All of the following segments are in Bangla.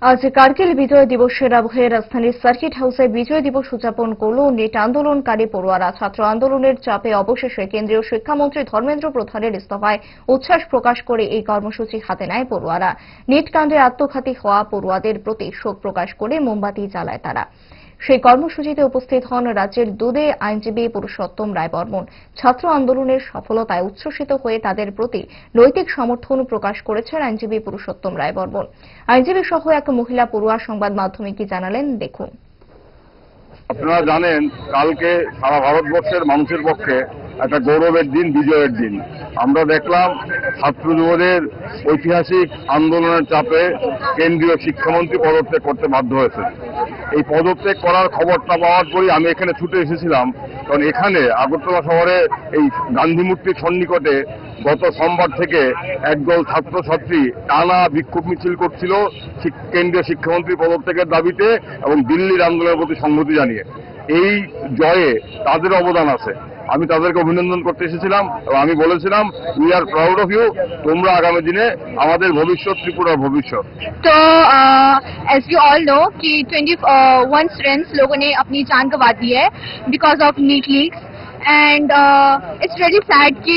আজ কার্গিল বিজয় দিবসের আবহে রাজধানীর সার্কিট হাউসে বিজয় দিবস উদযাপন করল নেট আন্দোলনকারী পড়ুয়ারা। ছাত্র আন্দোলনের চাপে অবশেষে কেন্দ্রীয় শিক্ষামন্ত্রী ধর্মেন্দ্র প্রধানের ইস্তফায় উচ্ছ্বাস প্রকাশ করে এই কর্মসূচি হাতে নেয় পড়ুয়ারা। নেট কাণ্ডে আত্মঘাতী হওয়া পড়ুয়াদের প্রতি শোক প্রকাশ করে মোমবাতি জ্বালায় তারা। সেই কর্মসূচিতে উপস্থিত হন রাজ্যের দুদে আইনজীবী পুরুষোত্তম রায় বর্মন। ছাত্র আন্দোলনের সফলতায় উচ্ছ্বসিত হয়ে তাদের প্রতি নৈতিক সমর্থন প্রকাশ করেছেন আইনজীবী পুরুষোত্তম রায় বর্মন। আইনজীবী সহ এক মহিলা পড়ুয়া সংবাদ মাধ্যমে কি জানালেন দেখুন। আপনারা জানেন, কালকে সারা ভারতবর্ষের মানুষের পক্ষে একটা গৌরবের দিন, বিজয়ের দিন। আমরা দেখলাম ছাত্র যুবদের ঐতিহাসিক আন্দোলনের চাপে কেন্দ্রীয় শিক্ষামন্ত্রী পদত্যাগ করতে বাধ্য হয়েছে। এই পদত্যাগ করার খবরটা পাওয়ার পরই আমি এখানে ছুটে এসেছিলাম, কারণ এখানে আগরতলা শহরে এই গান্ধী মূর্তির সন্নিকটে গত সোমবার থেকে একদল ছাত্রছাত্রী টানা বিক্ষোভ মিছিল করছিল কেন্দ্রীয় শিক্ষামন্ত্রী পদত্যাগের দাবিতে এবং দিল্লির আন্দোলনের প্রতি সংহতি জানিয়ে। এই জয়ে তাদের অবদান আছে। আমি তাদেরকে অভিনন্দন করতে এসেছিলাম এবং আমি বলেছিলাম, we are proud of you. তোমরা আগামী দিনে আমাদের ভবিষ্যৎ, ত্রিপুরার ভবিষ্যৎ। तो एज यू ऑल नो कि 21 स्टूडेंट्स लोगों ने अपनी जान गंवा दी है because of NEET leaks and it's really sad कि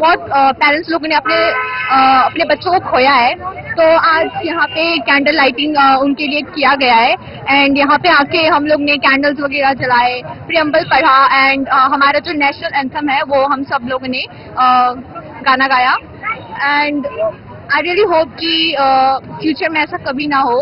बहुत पेरेंट्स लोगों ने अपने बच्चों को खोया है। तो आज यहाँ पे कैंडल लाइटिंग उनके लिए किया गया है एंड यहाँ पे आके हम लोग ने कैंडल्स वगैरह जलाए, प्रियम्बल पढ़ा एंड हमारा जो नेशनल एंथम है वो हम सब लोगों ने गाना गाया एंड आई रियली होप कि फ्यूचर में ऐसा कभी ना हो।